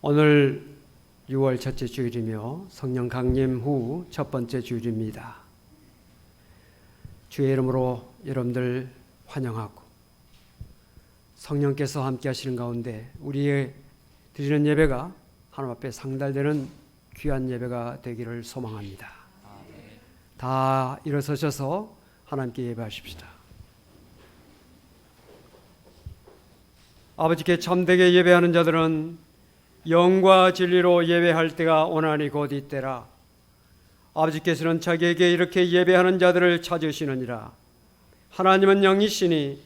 오늘 6월 첫째 주일이며 성령 강림 후 첫 번째 주일입니다. 주의 이름으로 여러분들 환영하고 성령께서 함께 하시는 가운데 우리의 드리는 예배가 하나님 앞에 상달되는 귀한 예배가 되기를 소망합니다. 다 일어서셔서 하나님께 예배하십시다. 아버지께 참되게 예배하는 자들은 영과 진리로 예배할 때가 오나니 곧 이때라. 아버지께서는 자기에게 이렇게 예배하는 자들을 찾으시느니라. 하나님은 영이시니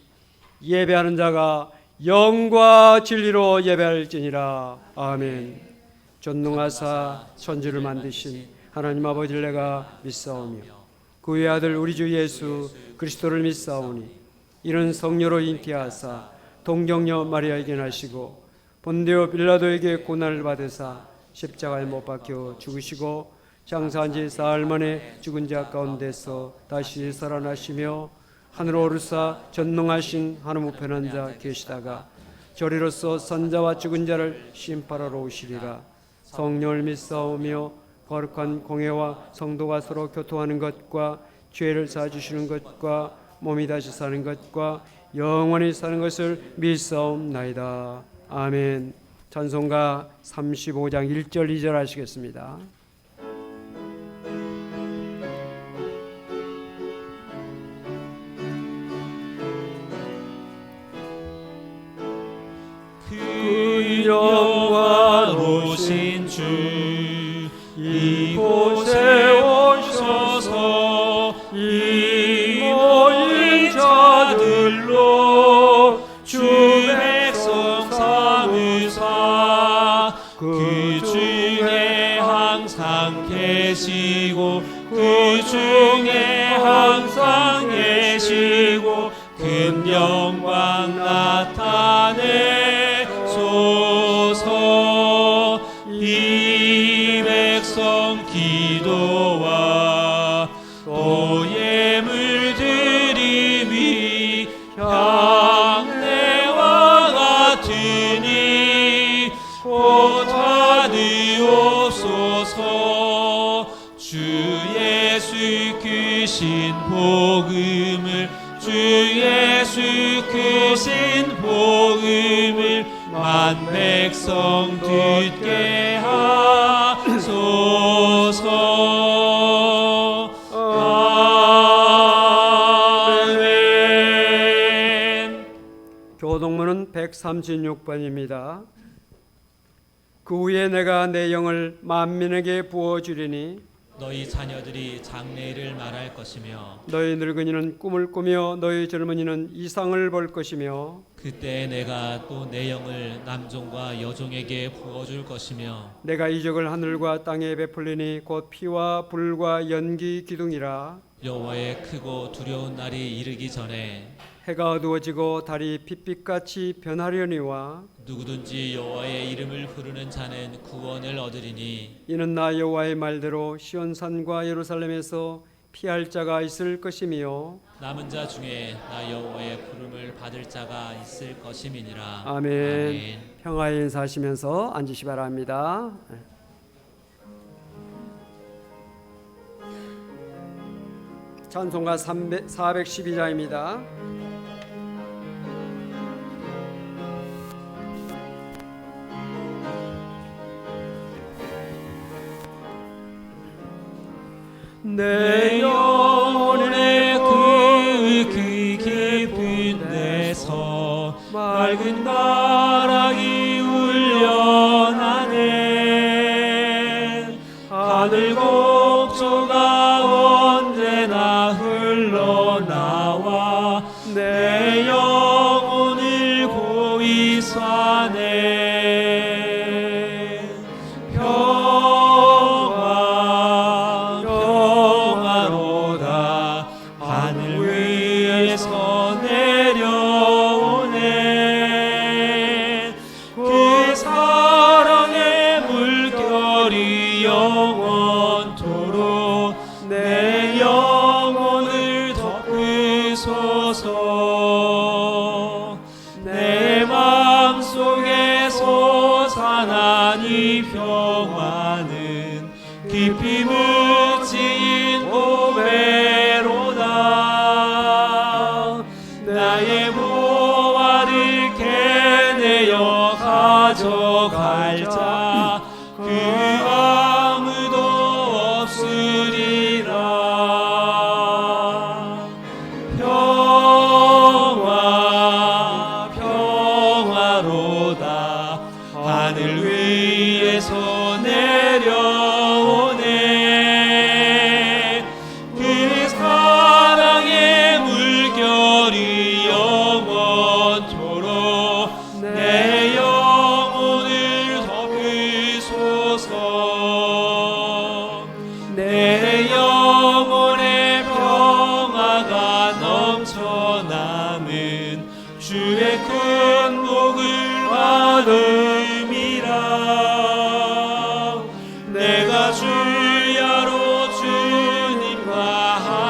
예배하는 자가 영과 진리로 예배할지니라. 아멘. 전능하사 천지를 만드신 하나님 아버지를 내가 믿사오며 그의 아들 우리 주 예수 그리스도를 믿사오니 이는 성령으로 잉태하사 동정녀 마리아에게 나시고 본디오 빌라도에게 고난을 받으사 십자가에 못 박혀 죽으시고 장사한 지 사흘 만에 죽은 자 가운데서 다시 살아나시며 하늘로 오르사 전능하신 하나님 우편한 자 계시다가 저리로서 산자와 죽은 자를 심판하러 오시리라. 성령을 믿사오며 거룩한 공회와 성도가 서로 교통하는 것과 죄를 사주시는 것과 몸이 다시 사는 것과 영원히 사는 것을 믿사옵나이다. 아멘. 찬송가 35장 1절 2절 하시겠습니다. 그 영화로우신 주 이곳에 오셔서 이 모인 자들로 주 백성 삼으사 그 중에 항상 계시고 그 중에 항상 계시고 큰 영광 나타내소서. 이 백성 기도와 또 예물 드림이 향내와 같으니 곧 받으옵소서. 주 예수 크신 복음을 주 예수 크신 복음을 만 백성 듣게 하소서. 아멘. 교동문은 136번입니다. 그 후에 내가 내 영을 만민에게 부어주리니 너희 자녀들이 장래일을 말할 것이며 너희 늙은이는 꿈을 꾸며 너희 젊은이는 이상을 볼 것이며 그때 내가 또 내 영을 남종과 여종에게 부어줄 것이며 내가 이적을 하늘과 땅에 베풀리니 곧 피와 불과 연기 기둥이라. 여호와의 크고 두려운 날이 이르기 전에 해가 어두워지고 달이 핏빛같이 변하려니와 누구든지 여호와의 이름을 부르는 자는 구원을 얻으리니 이는 나 여호와의 말대로 시온산과 예루살렘에서 피할 자가 있을 것이며 남은 자 중에 나 여호와의 부름을 받을 자가 있을 것임이니라. 아멘. 평화의 인사하시면서 앉으시 바랍니다. 찬송가 412장입니다. 내 영혼의 그 깊은 데서 맑은 바람이 울려나네. 하늘 곡조가 언제나 흘러나와 내 영혼을 고이 사네.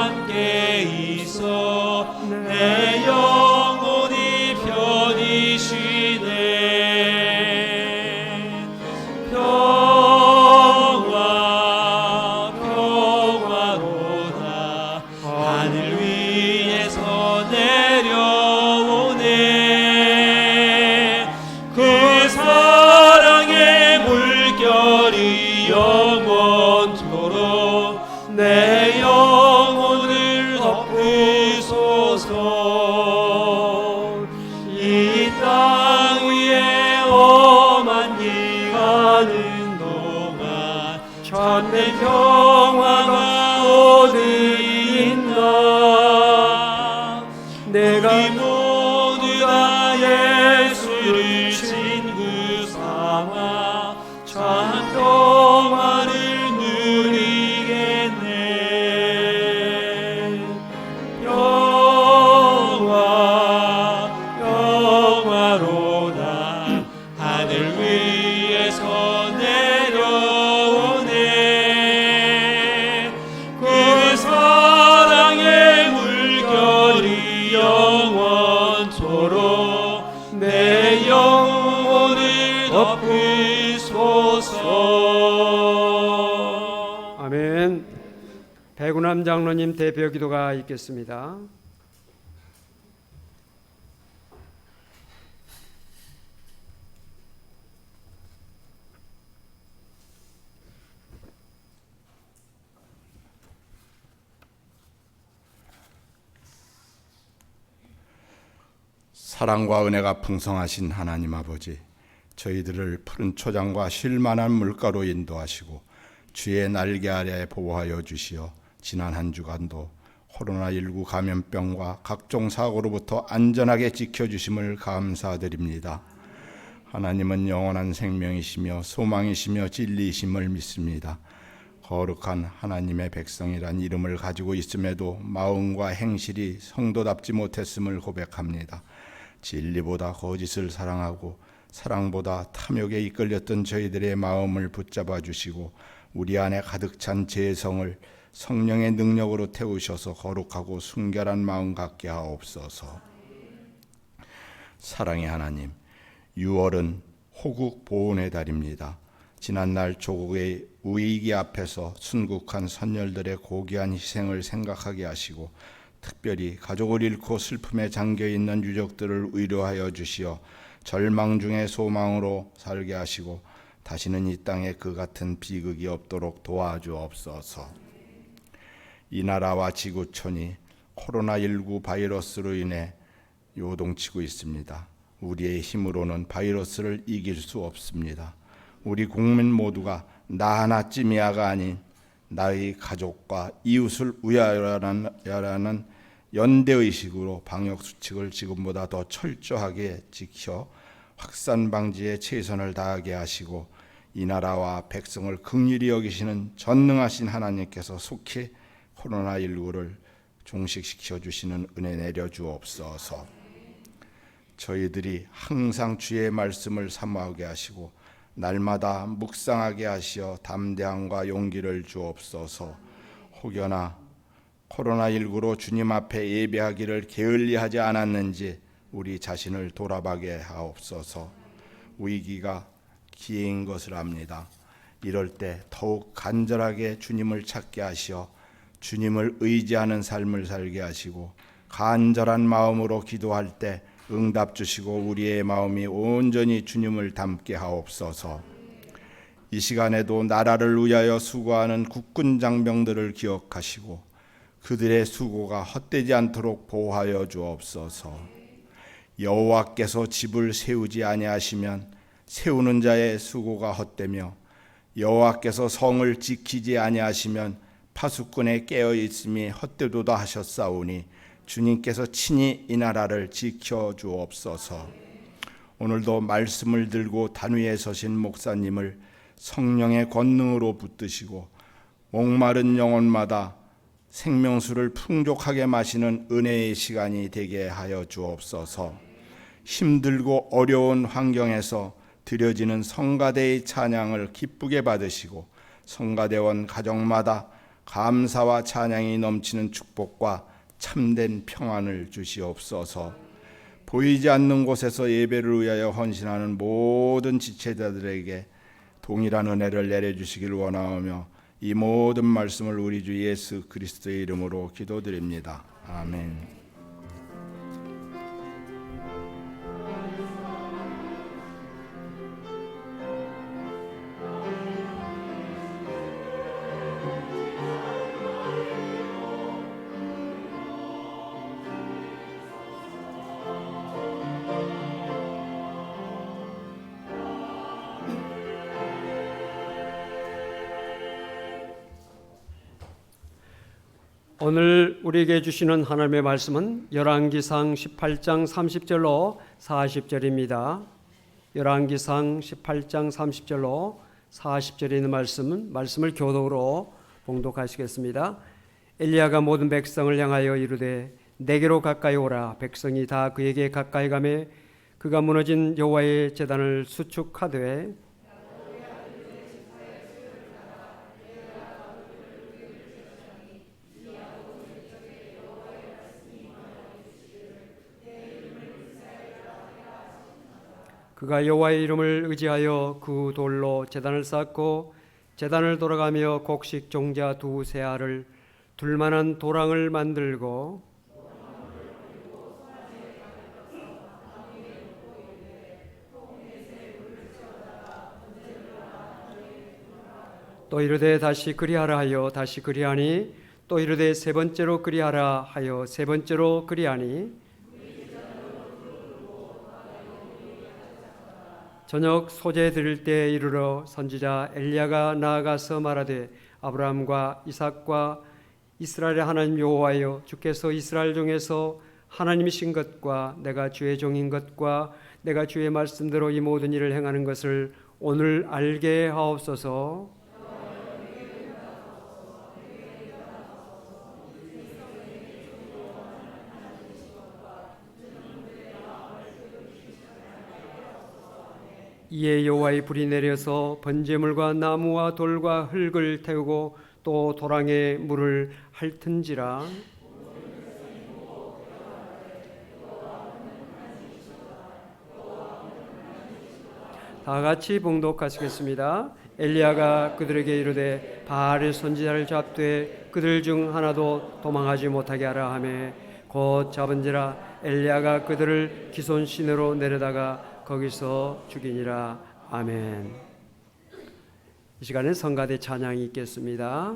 함께 있어 내 영혼이 편히 쉬네. 평화로다 하늘 위에서 내려오네. 그 사랑의 물결이 영원토록 내 영혼을 덮으소서. 이 땅 위에 엄한 일 가는 동안 참된 평화가 어디 있나. 내가 모두 다 예수를 친구 삼아 참 평화를 누리겠네. 평화로다 하늘 위에서 내려오네. 그 사랑의 물결이 영원토록 내 영혼을 덮으소서. 아멘. 배구남 장로님 대표 기도가 있겠습니다. 사랑과 은혜가 풍성하신 하나님 아버지, 저희들을 푸른 초장과 쉴만한 물가로 인도하시고 주의 날개 아래에 보호하여 주시어 지난 한 주간도 코로나19 감염병과 각종 사고로부터 안전하게 지켜주심을 감사드립니다. 하나님은 영원한 생명이시며 소망이시며 진리이심을 믿습니다. 거룩한 하나님의 백성이란 이름을 가지고 있음에도 마음과 행실이 성도답지 못했음을 고백합니다. 진리보다 거짓을 사랑하고 사랑보다 탐욕에 이끌렸던 저희들의 마음을 붙잡아 주시고 우리 안에 가득 찬 죄성을 성령의 능력으로 태우셔서 거룩하고 순결한 마음 갖게 하옵소서. 사랑의 하나님, 6월은 호국 보훈의 달입니다. 지난날 조국의 위기 앞에서 순국한 선열들의 고귀한 희생을 생각하게 하시고 특별히 가족을 잃고 슬픔에 잠겨있는 유족들을 위로하여 주시어 절망 중에 소망으로 살게 하시고 다시는 이 땅에 그 같은 비극이 없도록 도와주옵소서. 이 나라와 지구촌이 코로나19 바이러스로 인해 요동치고 있습니다. 우리의 힘으로는 바이러스를 이길 수 없습니다. 우리 국민 모두가 나 하나쯤이야가 아닌 나의 가족과 이웃을 위하여라는 연대의식으로 방역수칙을 지금보다 더 철저하게 지켜 확산 방지에 최선을 다하게 하시고 이 나라와 백성을 긍휼히 여기시는 전능하신 하나님께서 속히 코로나19를 종식시켜 주시는 은혜 내려 주옵소서. 저희들이 항상 주의 말씀을 사모하게 하시고 날마다 묵상하게 하시어 담대함과 용기를 주옵소서. 혹여나 코로나19로 주님 앞에 예배하기를 게을리하지 않았는지 우리 자신을 돌아보게 하옵소서. 위기가 기회인 것을 압니다. 이럴 때 더욱 간절하게 주님을 찾게 하시어 주님을 의지하는 삶을 살게 하시고 간절한 마음으로 기도할 때 응답 주시고 우리의 마음이 온전히 주님을 닮게 하옵소서. 이 시간에도 나라를 위하여 수고하는 국군 장병들을 기억하시고 그들의 수고가 헛되지 않도록 보호하여 주옵소서. 여호와께서 집을 세우지 아니하시면 세우는 자의 수고가 헛되며 여호와께서 성을 지키지 아니하시면 파수꾼의 깨어 있음이 헛되도다 하셨사오니 주님께서 친히 이 나라를 지켜 주옵소서. 오늘도 말씀을 들고 단위에 서신 목사님을 성령의 권능으로 붙드시고 목마른 영혼마다 생명수를 풍족하게 마시는 은혜의 시간이 되게 하여 주옵소서. 힘들고 어려운 환경에서 드려지는 성가대의 찬양을 기쁘게 받으시고 성가대원 가정마다 감사와 찬양이 넘치는 축복과 참된 평안을 주시옵소서. 보이지 않는 곳에서 예배를 위하여 헌신하는 모든 지체자들에게 동일한 은혜를 내려주시길 원하오며 이 모든 말씀을 우리 주 예수 그리스도의 이름으로 기도드립니다. 아멘. 오늘 우리에게 주시는 하나님의 말씀은 열왕기상 18장 30절로 40절입니다. 열왕기상 18장 30절로 40절에 있는 말씀을 교독으로 봉독하시겠습니다. 엘리야가 모든 백성을 향하여 이르되 내게로 가까이 오라. 백성이 다 그에게 가까이 가매 그가 무너진 여호와의 제단을 수축하되 그가 여호와의 이름을 의지하여 그 돌로 제단을 쌓고 제단을 돌아가며 곡식 종자 두세 알을 둘만한 도랑을 만들고 또 이르되 다시 그리하라 하여 다시 그리하니 또 이르되 세 번째로 그리하라 하여 세 번째로 그리하니 저녁 소재 드릴 때 이르러 선지자 엘리야가 나아가서 말하되 아브라함과 이삭과 이스라엘의 하나님 여호와여 주께서 이스라엘 중에서 하나님이신 것과 내가 주의 종인 것과 내가 주의 말씀대로 이 모든 일을 행하는 것을 오늘 알게 하옵소서. 이에 여호와의 불이 내려서 번제물과 나무와 돌과 흙을 태우고 또 도랑에 물을 핥은지라. 다 같이 봉독하시겠습니다. 엘리야가 그들에게 이르되 바알의 선지자를 잡되 그들 중 하나도 도망하지 못하게 하라 하매 곧 잡은지라. 엘리야가 그들을 기손 시내로 내려다가 거기서 죽이니라. 아멘. 이 시간에 성가대 찬양이 있겠습니다.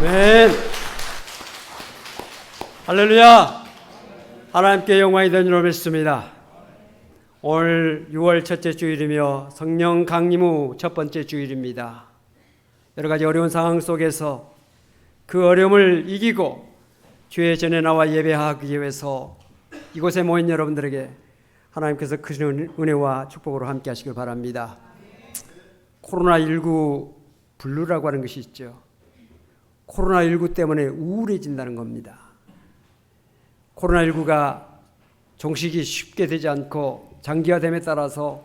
아멘. 할렐루야. 하나님께 영광이 되는 줄 믿습니다. 오늘 6월 첫째 주일이며 성령 강림 후 첫 번째 주일입니다. 여러 가지 어려운 상황 속에서 그 어려움을 이기고 주의 전에 나와 예배하기 위해서 이곳에 모인 여러분들에게 하나님께서 크신 은혜와 축복으로 함께 하시길 바랍니다. 코로나19 블루라고 하는 것이 있죠. 코로나19 때문에 우울해진다는 겁니다. 코로나19가 종식이 쉽게 되지 않고 장기화됨에 따라서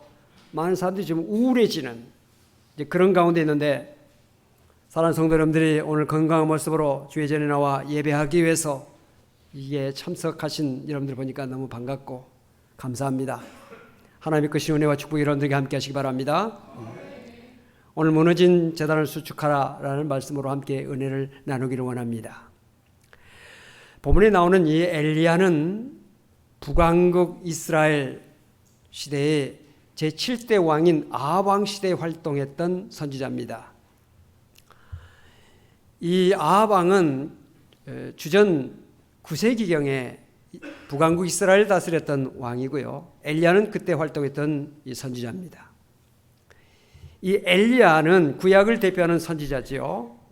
많은 사람들이 좀 우울해지는 이제 그런 가운데 있는데, 사랑하는 성도 여러분들이 오늘 건강한 모습으로 주의 전에 나와 예배하기 위해서 이게 참석하신 여러분들 보니까 너무 반갑고 감사합니다. 하나님의 크신 은혜와 축복이 여러분들에게 함께 하시기 바랍니다. 오늘 무너진 제단을 수축하라라는 말씀으로 함께 은혜를 나누기를 원합니다. 본문에 나오는 이 엘리야는 북왕국 이스라엘 시대의 제7대 왕인 아합 왕 시대에 활동했던 선지자입니다. 이 아합 왕은 주전 9세기경에 북왕국 이스라엘을 다스렸던 왕이고요. 엘리야는 그때 활동했던 이 선지자입니다. 이 엘리야는 구약을 대표하는 선지자지요.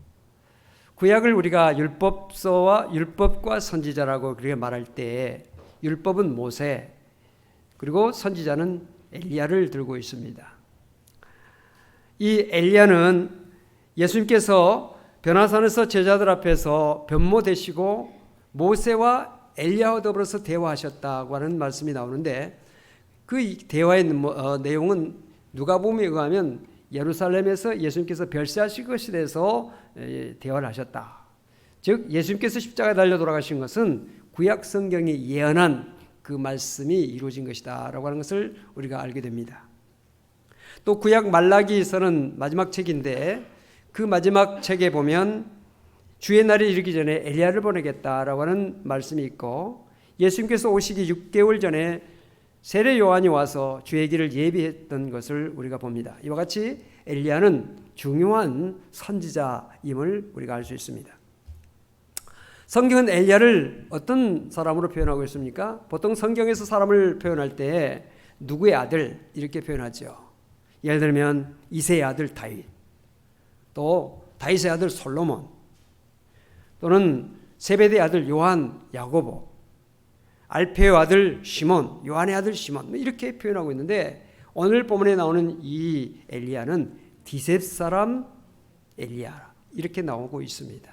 구약을 우리가 율법과 선지자라고 그렇게 말할 때 율법은 모세, 그리고 선지자는 엘리야를 들고 있습니다. 이 엘리야는 예수님께서 변화산에서 제자들 앞에서 변모되시고 모세와 엘리야와 더불어서 대화하셨다고 하는 말씀이 나오는데, 그 대화의 내용은 누가복음에 의하면 예루살렘에서 예수님께서 별세하실 것에 대해서 대화를 하셨다. 즉 예수님께서 십자가에 달려 돌아가신 것은 구약 성경이 예언한 그 말씀이 이루어진 것이다 라고 하는 것을 우리가 알게 됩니다. 또 구약 말라기서는 마지막 책인데, 그 마지막 책에 보면 주의 날이 이르기 전에 엘리야를 보내겠다라고 하는 말씀이 있고, 예수님께서 오시기 6개월 전에 세례 요한이 와서 주의 길을 예비했던 것을 우리가 봅니다. 이와 같이 엘리야는 중요한 선지자임을 우리가 알 수 있습니다. 성경은 엘리야를 어떤 사람으로 표현하고 있습니까? 보통 성경에서 사람을 표현할 때 누구의 아들 이렇게 표현하죠. 예를 들면 이새의 아들 다윗, 또 다윗의 아들 솔로몬, 또는 세베대의 아들 요한 야고보, 알페의 아들 시몬, 요한의 아들 시몬, 이렇게 표현하고 있는데, 오늘 본문에 나오는 이 엘리야는 디셉 사람 엘리야 이렇게 나오고 있습니다.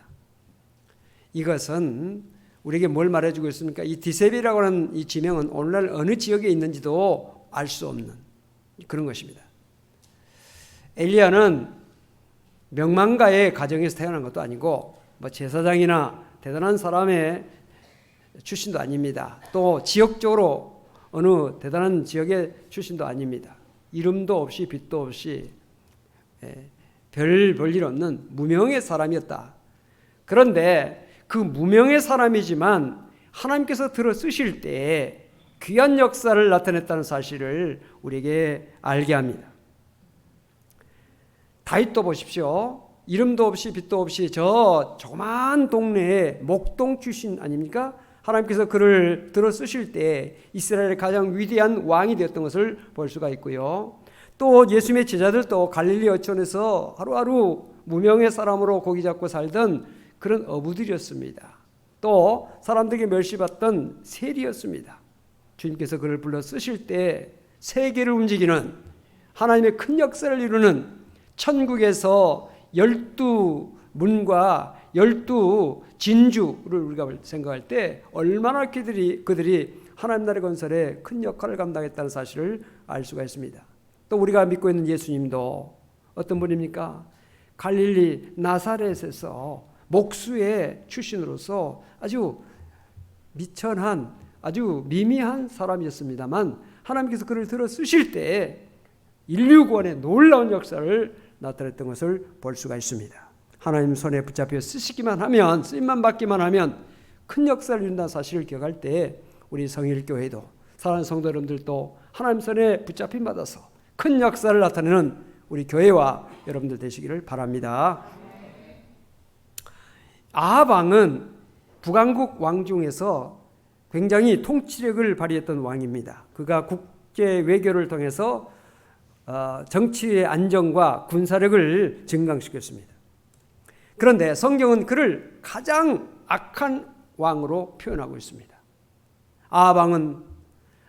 이것은 우리에게 뭘 말해주고 있습니까? 이 디셉이라고 하는 이 지명은 오늘날 어느 지역에 있는지도 알 수 없는 그런 것입니다. 엘리야는 명망가의 가정에서 태어난 것도 아니고 뭐 제사장이나 대단한 사람의 출신도 아닙니다. 또 지역적으로 어느 대단한 지역의 출신도 아닙니다. 이름도 없이 빚도 없이 별 볼 일 없는 무명의 사람이었다. 그런데 그 무명의 사람이지만 하나님께서 들어 쓰실 때 귀한 역사를 나타냈다는 사실을 우리에게 알게 합니다. 다윗도 보십시오. 이름도 없이 빚도 없이 저 조그만 동네에 목동 출신 아닙니까? 하나님께서 그를 들어 쓰실 때 이스라엘의 가장 위대한 왕이 되었던 것을 볼 수가 있고요. 또 예수님의 제자들도 갈릴리 어촌에서 하루하루 무명의 사람으로 고기 잡고 살던 그런 어부들이었습니다. 또 사람들에게 멸시받던 세리였습니다. 주님께서 그를 불러 쓰실 때 세계를 움직이는 하나님의 큰 역사를 이루는 천국에서 12문과 12진주를 우리가 생각할 때 얼마나 그들이 하나님 나라의 건설에 큰 역할을 감당했다는 사실을 알 수가 있습니다. 또 우리가 믿고 있는 예수님도 어떤 분입니까? 갈릴리 나사렛에서 목수의 출신으로서 아주 미천한 아주 미미한 사람이었습니다만 하나님께서 그를 들어 쓰실 때 인류 구원의 놀라운 역사를 나타냈던 것을 볼 수가 있습니다. 하나님 손에 붙잡혀 쓰시기만 하면, 쓰임만 받기만 하면 큰 역사를 이룬다는 사실을 기억할 때 우리 성일교회도 사랑하는 성도 여러분들도 하나님 손에 붙잡힘 받아서 큰 역사를 나타내는 우리 교회와 여러분들 되시기를 바랍니다. 아합 왕은 북왕국 왕 중에서 굉장히 통치력을 발휘했던 왕입니다. 그가 국제 외교를 통해서 정치의 안정과 군사력을 증강시켰습니다. 그런데 성경은 그를 가장 악한 왕으로 표현하고 있습니다. 아합 왕은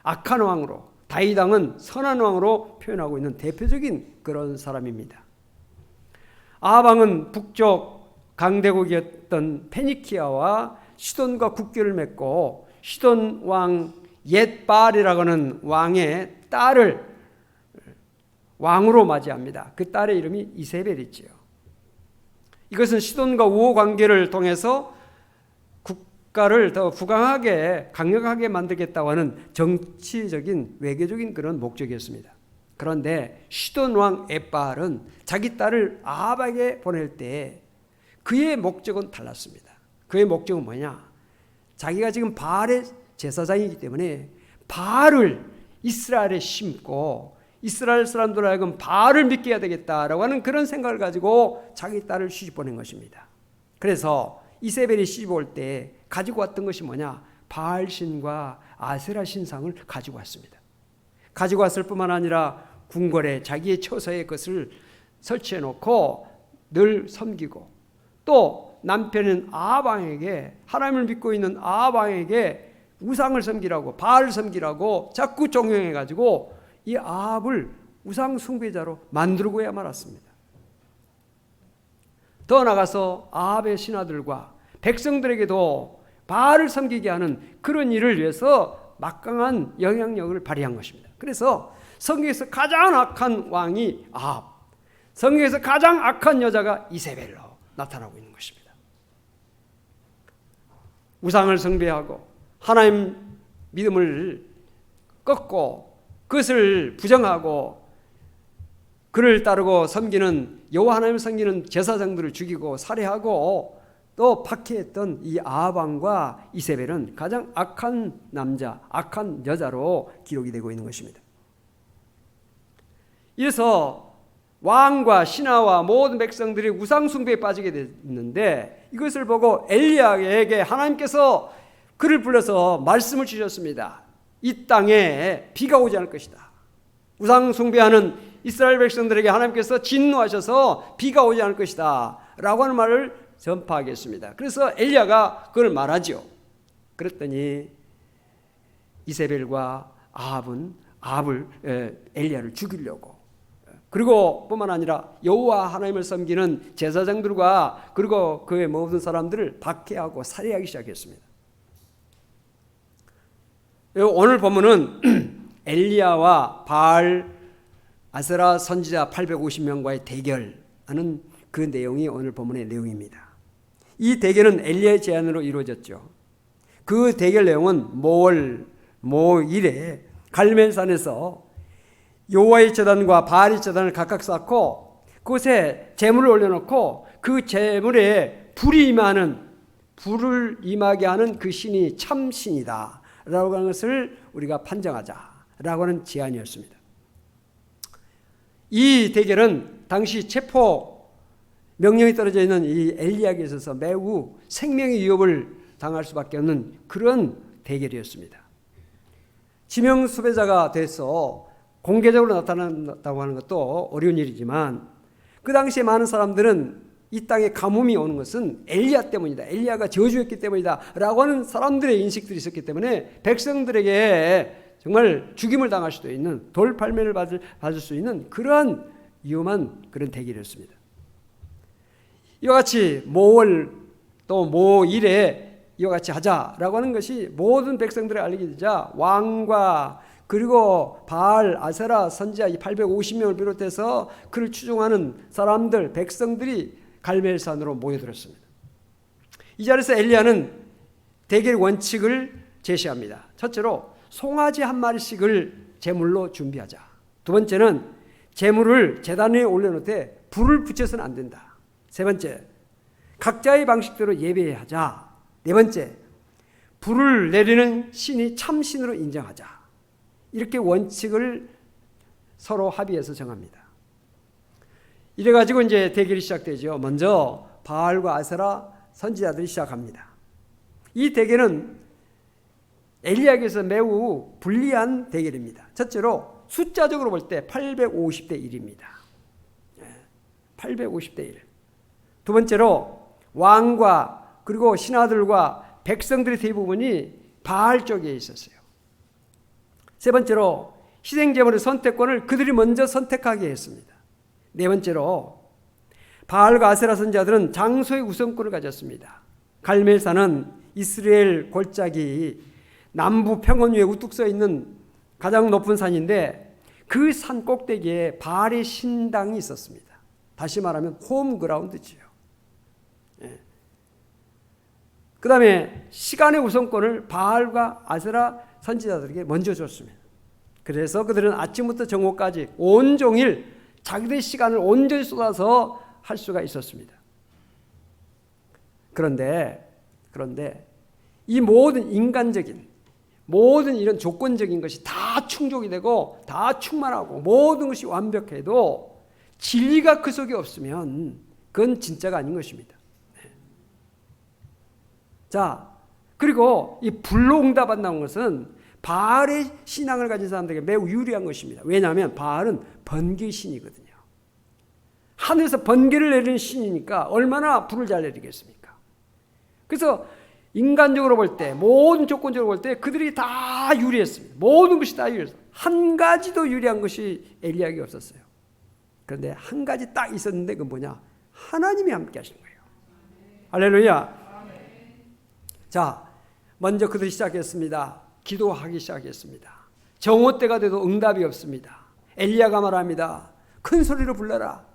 악한 왕으로, 다윗 왕은 선한 왕으로 표현하고 있는 대표적인 그런 사람입니다. 아합 왕은 북쪽 강대국이었던 페니키아와 시돈과 국교를 맺고 시돈 왕 옙바알이라고 하는 왕의 딸을 왕으로 맞이합니다. 그 딸의 이름이 이세벨이지요. 이것은 시돈과 우호 관계를 통해서 국가를 더 부강하게 강력하게 만들겠다고 하는 정치적인 외교적인 그런 목적이었습니다. 그런데 시돈 왕 옙바알은 자기 딸을 아합에게 보낼 때 그의 목적은 달랐습니다. 그의 목적은 뭐냐? 자기가 지금 바알의 제사장이기 때문에 바알을 이스라엘에 심고 이스라엘 사람들 하여금 바알을 믿게 해야 되겠다라고 하는 그런 생각을 가지고 자기 딸을 시집 보낸 것입니다. 그래서 이세벨이 시집 올 때 가지고 왔던 것이 뭐냐? 바알 신과 아세라 신상을 가지고 왔습니다. 가지고 왔을 뿐만 아니라 궁궐에 자기의 처소에 그것을 설치해 놓고 늘 섬기고 또 남편인 아합 왕에게, 하나님을 믿고 있는 아합 왕에게 우상을 섬기라고, 바알을 섬기라고 자꾸 종용해 가지고 이 아합을 우상 숭배자로 만들고야 말았습니다. 더 나아가서 아합의 신하들과 백성들에게도 바알을 섬기게 하는 그런 일을 위해서 막강한 영향력을 발휘한 것입니다. 그래서 성경에서 가장 악한 왕이 아합, 성경에서 가장 악한 여자가 이세벨로 나타나고 있는 것입니다. 우상을 숭배하고 하나님 믿음을 꺾고 그것을 부정하고 그를 따르고 섬기는 여호와 하나님을 섬기는 제사장들을 죽이고 살해하고 또 박해했던 이 아합 왕과 이세벨은 가장 악한 남자, 악한 여자로 기록이 되고 있는 것입니다. 이래서 왕과 신하와 모든 백성들이 우상 숭배에 빠지게 됐는데 이것을 보고 엘리야에게 하나님께서 그를 불러서 말씀을 주셨습니다. 이 땅에 비가 오지 않을 것이다. 우상 숭배하는 이스라엘 백성들에게 하나님께서 진노하셔서 비가 오지 않을 것이다 라고 하는 말을 전파하겠습니다. 그래서 엘리야가 그걸 말하죠. 그랬더니 이세벨과 아합을 엘리야를 죽이려고, 그리고 뿐만 아니라 여호와 하나님을 섬기는 제사장들과 그리고 그의 모든 사람들을 박해하고 살해하기 시작했습니다. 오늘 본문은 엘리야와 바알 아세라 선지자 850명과의 대결하는 그 내용이 오늘 본문의 내용입니다. 이 대결은 엘리야의 제안으로 이루어졌죠. 그 대결 내용은 모일에 갈멜산에서 여호와의 제단과 바알의 제단을 각각 쌓고 그곳에 제물을 올려놓고 그 제물에 불을 임하게 하는 그 신이 참신이다 라고 하는 것을 우리가 판정하자라고 하는 제안이었습니다. 이 대결은 당시 체포 명령이 떨어져 있는 이 엘리야에게 있어서 매우 생명의 위협을 당할 수밖에 없는 그런 대결이었습니다. 지명 수배자가 돼서 공개적으로 나타난다고 하는 것도 어려운 일이지만 그 당시에 많은 사람들은 이 땅에 가뭄이 오는 것은 엘리야 때문이다, 엘리야가 저주했기 때문이다 라고 하는 사람들의 인식들이 있었기 때문에 백성들에게 정말 죽임을 당할 수도 있는, 돌팔매를 받을 수 있는 그러한 위험한 그런 대결이었습니다. 이와 같이 모월 또 모일에 이와 같이 하자라고 하는 것이 모든 백성들이 알게 되자 왕과 그리고 바알, 아세라, 선지자 이 850명을 비롯해서 그를 추종하는 사람들, 백성들이 갈멜산으로 모여들었습니다. 이 자리에서 엘리야는 대결 원칙을 제시합니다. 첫째로 송아지 한 마리씩을 제물로 준비하자. 두 번째는 제물을 제단 위에 올려놓되 불을 붙여서는 안 된다. 세 번째, 각자의 방식대로 예배하자. 네 번째, 불을 내리는 신이 참신으로 인정하자. 이렇게 원칙을 서로 합의해서 정합니다. 이래가지고 이제 대결이 시작되죠. 먼저 바알과 아세라 선지자들이 시작합니다. 이 대결은 엘리야에게서 매우 불리한 대결입니다. 첫째로 숫자적으로 볼 때 850대 1입니다. 850대 1. 두 번째로 왕과 그리고 신하들과 백성들의 대부분이 바알 쪽에 있었어요. 세 번째로 희생제물의 선택권을 그들이 먼저 선택하게 했습니다. 네 번째로 바알과 아세라 선지자들은 장소의 우선권을 가졌습니다. 갈멜산은 이스라엘 골짜기 남부 평원 위에 우뚝 서 있는 가장 높은 산인데 그 산 꼭대기에 바알의 신당이 있었습니다. 다시 말하면 홈그라운드지요. 그 다음에 시간의 우선권을 바알과 아세라 선지자들에게 먼저 줬습니다. 그래서 그들은 아침부터 정오까지 온종일 자기들의 시간을 온전히 쏟아서 할 수가 있었습니다. 그런데 이 모든 인간적인 모든 이런 조건적인 것이 다 충족이 되고 다 충만하고 모든 것이 완벽해도 진리가 그 속에 없으면 그건 진짜가 아닌 것입니다. 자, 그리고 이 불로 응답한다는 것은 바알의 신앙을 가진 사람들에게 매우 유리한 것입니다. 왜냐하면 바알은 번개의 신이거든요. 하늘에서 번개를 내리는 신이니까 얼마나 불을 잘 내리겠습니까? 그래서 인간적으로 볼 때, 모든 조건적으로 볼 때 그들이 다 유리했습니다. 모든 것이 다 유리했어요. 한 가지도 유리한 것이 엘리야에게 없었어요. 그런데 한 가지 딱 있었는데 그건 뭐냐? 하나님이 함께 하신 거예요. 할렐루야. 자, 먼저 그들이 시작했습니다. 기도하기 시작했습니다. 정오 때가 돼도 응답이 없습니다. 엘리야가 말합니다. 큰 소리로 불러라.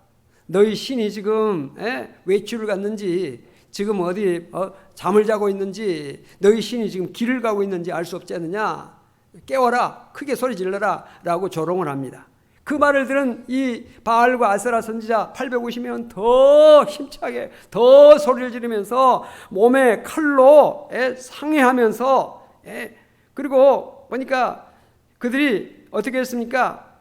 너희 신이 지금 외출을 갔는지 지금 어디 잠을 자고 있는지 너희 신이 지금 길을 가고 있는지 알 수 없지 않느냐. 깨워라. 크게 소리 질러라. 라고 조롱을 합니다. 그 말을 들은 이 바알과 아세라 선지자 850명 더 힘차게 더 소리를 지르면서 몸에 칼로 상해하면서 그리고 보니까 그들이 어떻게 했습니까?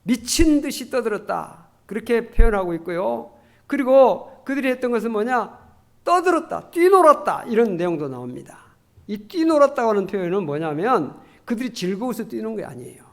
미친 듯이 떠들었다. 그렇게 표현하고 있고요. 그리고 그들이 했던 것은 뭐냐? 떠들었다, 뛰놀았다 이런 내용도 나옵니다. 이 뛰놀았다고 하는 표현은 뭐냐면 그들이 즐거워서 뛰는 게 아니에요.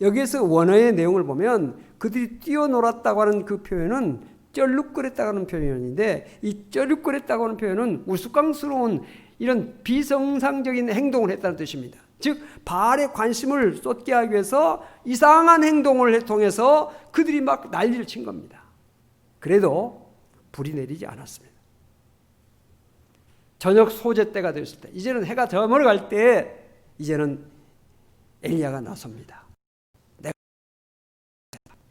여기에서 원어의 내용을 보면 그들이 뛰어놀았다고 하는 그 표현은 쩔룩거렸다고 하는 표현인데 이 쩔룩거렸다고 하는 표현은 우스꽝스러운 이런 비정상적인 행동을 했다는 뜻입니다. 즉 바알에 관심을 쏟게 하기 위해서 이상한 행동을 통해서 그들이 막 난리를 친 겁니다. 그래도 불이 내리지 않았습니다. 저녁 소재 때가 되었을 때 이제는 해가 저물어갈 때 이제는 엘리야가 나섭니다.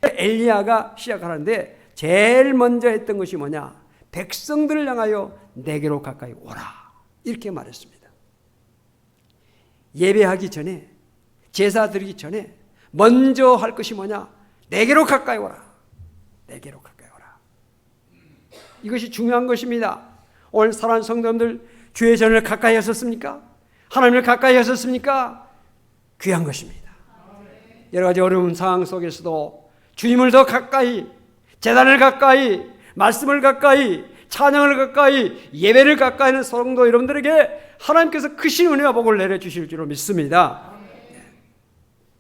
엘리야가 시작하는데 제일 먼저 했던 것이 뭐냐? 백성들을 향하여 내게로 가까이 오라 이렇게 말했습니다. 예배하기 전에 제사 드리기 전에 먼저 할 것이 뭐냐? 내게로 가까이 오라. 내게로 가까이 오라. 이것이 중요한 것입니다. 오늘 사랑하는 성도님들 주의 전을 가까이 하셨습니까? 하나님을 가까이 하셨습니까? 귀한 것입니다. 여러 가지 어려운 상황 속에서도 주님을 더 가까이, 제단을 가까이, 말씀을 가까이, 찬양을 가까이, 예배를 가까이 하는 성도 여러분들에게 하나님께서 크신 은혜와 복을 내려주실 줄로 믿습니다.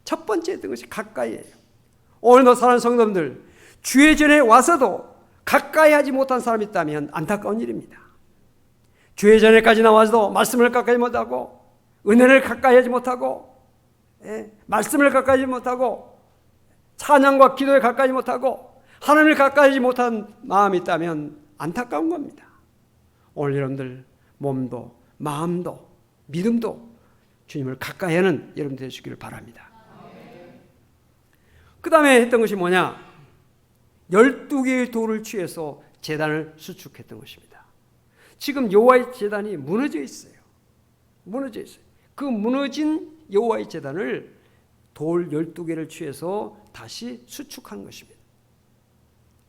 첫 번째 했던 것이 가까이예요. 오늘도 사랑하는 성도님들 주의 전에 와서도 가까이 하지 못한 사람이 있다면 안타까운 일입니다. 주의 전에까지 나와서도 말씀을 가까이 못하고 은혜를 가까이 하지 못하고 말씀을 가까이 하지 못하고 찬양과 기도에 가까이 못하고 하나님을 가까이 하지 못한 마음이 있다면 안타까운 겁니다. 오늘 여러분들 몸도 마음도 믿음도 주님을 가까이 하는 여러분들 되시기를 바랍니다. 그 다음에 했던 것이 뭐냐? 12개의 돌을 취해서 제단을 수축했던 것입니다. 지금 여호와의 제단이 무너져 있어요. 무너져 있어요. 그 무너진 여호와의 제단을 돌 12개를 취해서 다시 수축한 것입니다.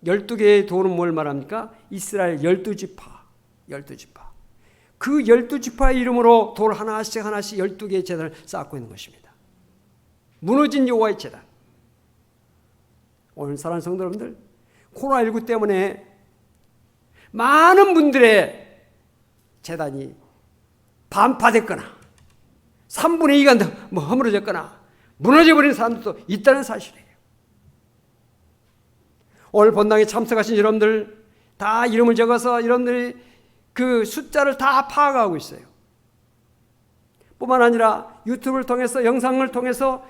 12개의 돌은 뭘 말합니까? 이스라엘 12지파. 12지파. 그 12지파의 이름으로 돌 하나씩 12개의 제단을 쌓고 있는 것입니다. 무너진 여호와의 제단. 오늘 사랑하는 성도 여러분들, 코로나19 때문에 많은 분들의 제단이 반파됐거나 3분의 2가 허물어졌거나 무너져버린 사람들도 있다는 사실이에요. 오늘 본당에 참석하신 여러분들 다 이름을 적어서 여러분들이 그 숫자를 다 파악하고 있어요. 뿐만 아니라 유튜브를 통해서 영상을 통해서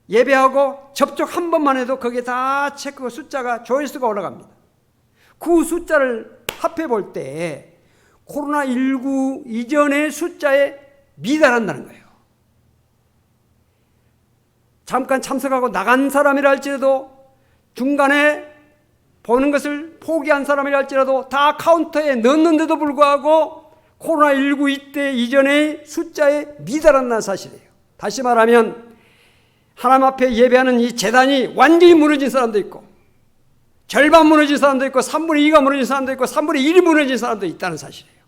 예배하고 접촉 한 번만 해도 거기에 다 체크 숫자가 조회수가 올라갑니다. 그 숫자를 합해 볼 때 코로나19 이전의 숫자에 미달한다는 거예요. 잠깐 참석하고 나간 사람이라 할지라도 중간에 보는 것을 포기한 사람이라 할지라도 다 카운터에 넣었는데도 불구하고 코로나19 이때 이전의 숫자에 미달한다는 사실이에요. 다시 말하면 하나님 앞에 예배하는 이 제단이 완전히 무너진 사람도 있고 절반 무너진 사람도 있고 3분의 2가 무너진 사람도 있고 3분의 1이 무너진 사람도 있다는 사실이에요.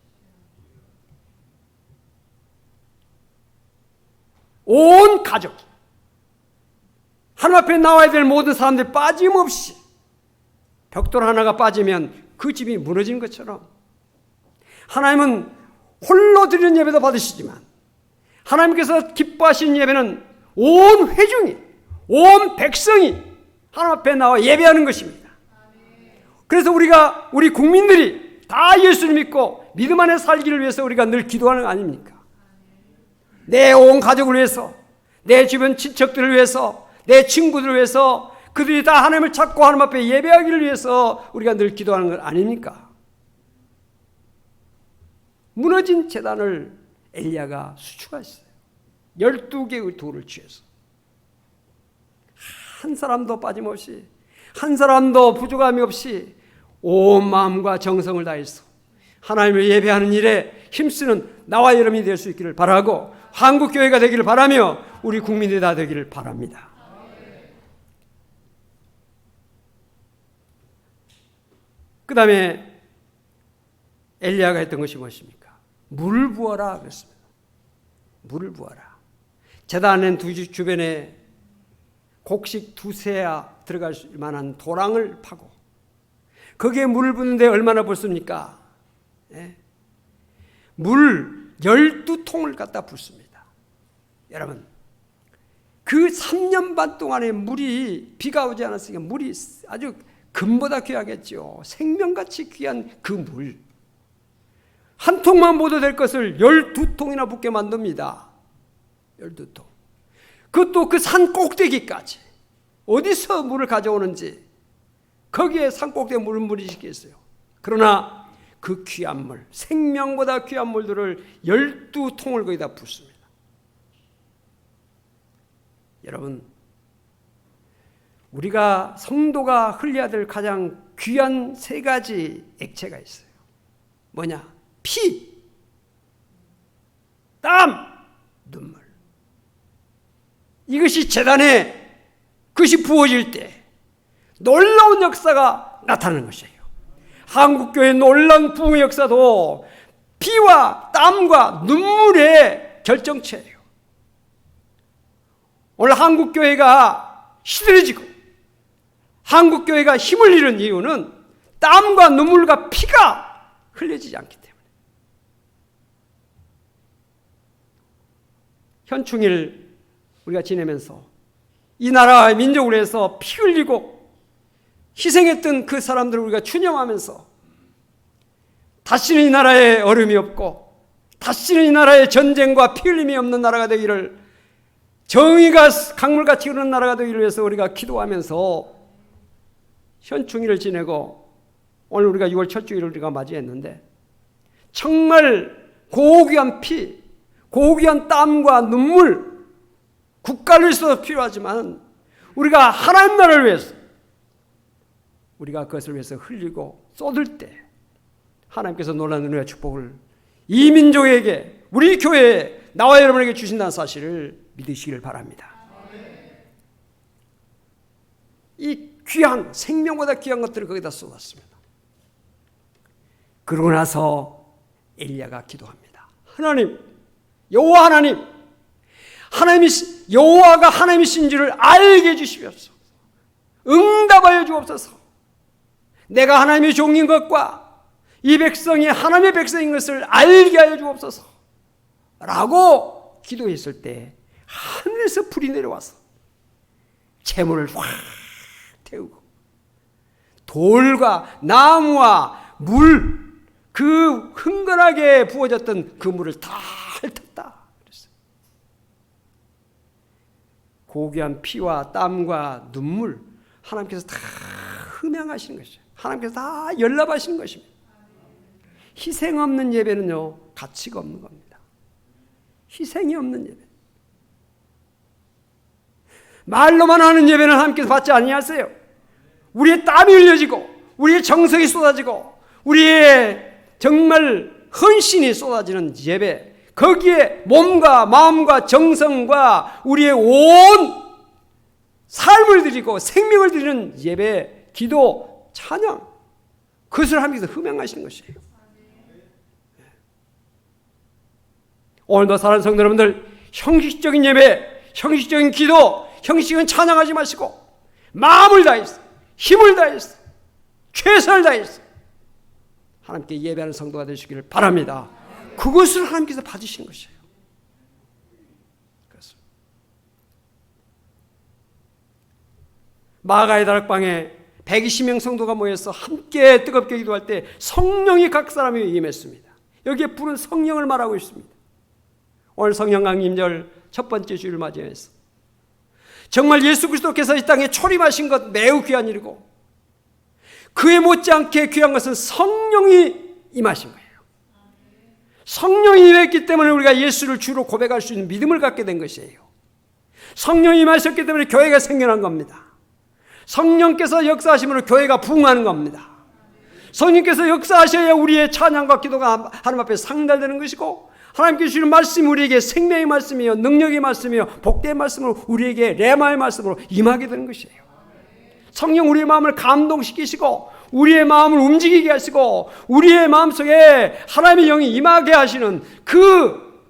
온 가족, 하나님 앞에 나와야 될 모든 사람들이 빠짐없이 벽돌 하나가 빠지면 그 집이 무너진 것처럼 하나님은 홀로 드리는 예배도 받으시지만 하나님께서 기뻐하시는 예배는 온 회중이, 온 백성이 하나님 앞에 나와 예배하는 것입니다. 그래서 우리 국민들이 다 예수를 믿고 믿음 안에 살기를 위해서 우리가 늘 기도하는 거 아닙니까? 내 온 가족을 위해서, 내 주변 친척들을 위해서, 내 친구들을 위해서 그들이 다 하나님을 찾고 하나님 앞에 예배하기를 위해서 우리가 늘 기도하는 것 아닙니까? 무너진 제단을 엘리야가 수축했어요. 12개의 돌을 취해서 한 사람도 빠짐없이, 한 사람도 부족함이 없이 온 마음과 정성을 다해서 하나님을 예배하는 일에 힘쓰는 나와 여러분이 될 수 있기를 바라고 한국교회가 되기를 바라며 우리 국민들이 다 되기를 바랍니다. 그 다음에 엘리야가 했던 것이 무엇입니까? 물을 부어라 그랬습니다. 물을 부어라. 제단 주변에 곡식 2세야 들어갈 만한 도랑을 파고 거기에 물을 붓는데 얼마나 붓습니까? 예? 물 12통을 갖다 붓습니다. 여러분, 그 3년 반 동안에 물이 비가 오지 않았으니까 물이 아주 금보다 귀하겠죠. 생명같이 귀한 그 물. 한 통만 묻어도 될 것을 12통이나 붓게 만듭니다. 12통. 그것도 그 산 꼭대기까지. 어디서 물을 가져오는지 거기에 산 꼭대기에 물을 무리시겠어요. 그러나 그 귀한 물, 생명보다 귀한 물들을 12통을 거기다 붓습니다. 여러분, 우리가 성도가 흘려야 될 가장 귀한 3가지 액체가 있어요. 뭐냐? 피, 땀, 눈물. 이것이 제단에 그것이 부어질 때 놀라운 역사가 나타나는 것이에요. 한국교회의 놀라운 부흥의 역사도 피와 땀과 눈물의 결정체예요. 오늘 한국교회가 시들해지고 한국교회가 힘을 잃은 이유는 땀과 눈물과 피가 흘려지지 않기 때문에. 현충일 우리가 지내면서 이 나라의 민족을 위해서 피 흘리고 희생했던 그 사람들을 우리가 추념하면서 다시는 이 나라에 어려움이 없고 다시는 이 나라에 전쟁과 피 흘림이 없는 나라가 되기를, 정의가 강물같이 흐르는 나라가 되기를 위해서 우리가 기도하면서 현충일을 지내고 오늘 우리가 6월 첫 주일을 우리가 맞이했는데 정말 고귀한 피, 고귀한 땀과 눈물, 국가를 위해서 필요하지만 우리가 하나님 나라를 위해서 우리가 그것을 위해서 흘리고 쏟을 때 하나님께서 놀라운 은혜와 축복을 이 민족에게, 우리 교회에, 나와 여러분에게 주신다는 사실을 믿으시기를 바랍니다. 이 귀한, 생명보다 귀한 것들을 거기다 쏟았습니다. 그러고 나서 엘리야가 기도합니다. 하나님, 여호와 하나님, 여호와가 하나님이신 줄을 알게 해주시옵소서. 응답하여 주옵소서. 내가 하나님의 종인 것과 이 백성이 하나님의 백성인 것을 알게 하여 주옵소서 라고 기도했을 때 하늘에서 불이 내려와서 재물을 확 태우고 돌과 나무와 물, 그 흥건하게 부어졌던 그 물을 다 핥았다 그랬어요. 고귀한 피와 땀과 눈물, 하나님께서 다 흠양하시는 것이에요. 하나님께서 다 연락하시는 것입니다. 희생 없는 예배는요, 가치가 없는 겁니다. 희생이 없는 예배. 말로만 하는 예배는 하나님께서 받지 아니하세요. 우리의 땀이 흘려지고, 우리의 정성이 쏟아지고, 우리의 정말 헌신이 쏟아지는 예배, 거기에 몸과 마음과 정성과 우리의 온 삶을 드리고 생명을 드리는 예배, 기도, 찬양, 그것을 하나님께서 흠양하시는 것이에요. 오늘도 사랑하는 성도 여러분들, 형식적인 예배, 형식적인 기도, 형식적인 찬양하지 마시고 마음을 다해서, 힘을 다해서, 최선을 다해서 하나님께 예배하는 성도가 되시기를 바랍니다. 그것을 하나님께서 받으시는 것이에요. 그렇습니다. 마가의 다락방에 120명 성도가 모여서 함께 뜨겁게 기도할 때 성령이 각 사람에게 임했습니다. 여기에 부른 성령을 말하고 있습니다. 오늘 성령 강림절 첫 번째 주일을 맞이해서 정말 예수 그리스도께서 이 땅에 초림하신 것 매우 귀한 일이고, 그에 못지않게 귀한 것은 성령이 임하신 거예요. 성령이 임했기 때문에 우리가 예수를 주로 고백할 수 있는 믿음을 갖게 된 것이에요. 성령이 임하셨기 때문에 교회가 생겨난 겁니다. 성령께서 역사하심으로 교회가 부흥하는 겁니다. 성령께서 역사하셔야 우리의 찬양과 기도가 하나님 앞에 상달되는 것이고, 하나님께 주시는 말씀이 우리에게 생명의 말씀이요, 능력의 말씀이요, 복된 말씀으로 우리에게 레마의 말씀으로 임하게 되는 것이에요. 성령 우리의 마음을 감동시키시고 우리의 마음을 움직이게 하시고 우리의 마음속에 하나님의 영이 임하게 하시는 그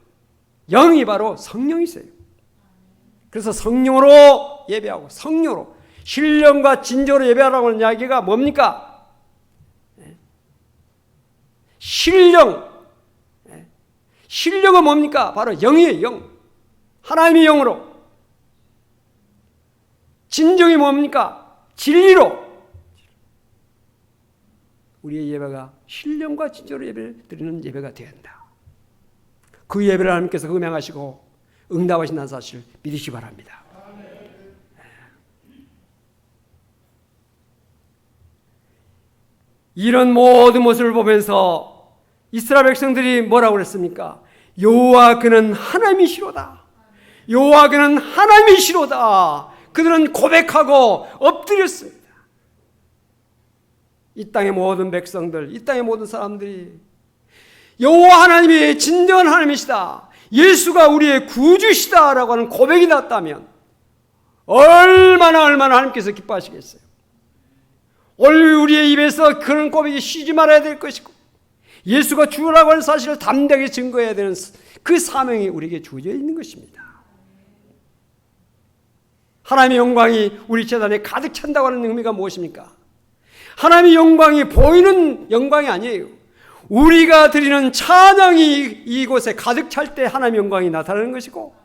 영이 바로 성령이세요. 그래서 성령으로 예배하고 성령으로 신령과 진정으로 예배하라고 하는 이야기가 뭡니까? 신령은 뭡니까? 바로 영이에요. 영. 하나님의 영으로. 진정이 뭡니까? 진리로. 우리의 예배가 신령과 진정으로 예배를 드리는 예배가 되어야 한다. 그 예배를 하나님께서 음행하시고 응답하신다는 사실을 믿으시기 바랍니다. 이런 모든 모습을 보면서 이스라엘 백성들이 뭐라고 그랬습니까? 여호와 그는 하나님이시로다. 여호와 그는 하나님이시로다. 그들은 고백하고 엎드렸습니다. 이 땅의 모든 백성들, 이 땅의 모든 사람들이 여호와 하나님이 진정한 하나님이시다, 예수가 우리의 구주시다라고 하는 고백이 났다면 얼마나 하나님께서 기뻐하시겠어요. 오늘 우리의 입에서 그런 고백이 쉬지 말아야 될 것이고, 예수가 주라고 하는 사실을 담대하게 증거해야 되는 그 사명이 우리에게 주어져 있는 것입니다. 하나님의 영광이 우리 제단에 가득 찬다고 하는 의미가 무엇입니까? 하나님의 영광이 보이는 영광이 아니에요. 우리가 드리는 찬양이 이곳에 가득 찰 때 하나님의 영광이 나타나는 것이고,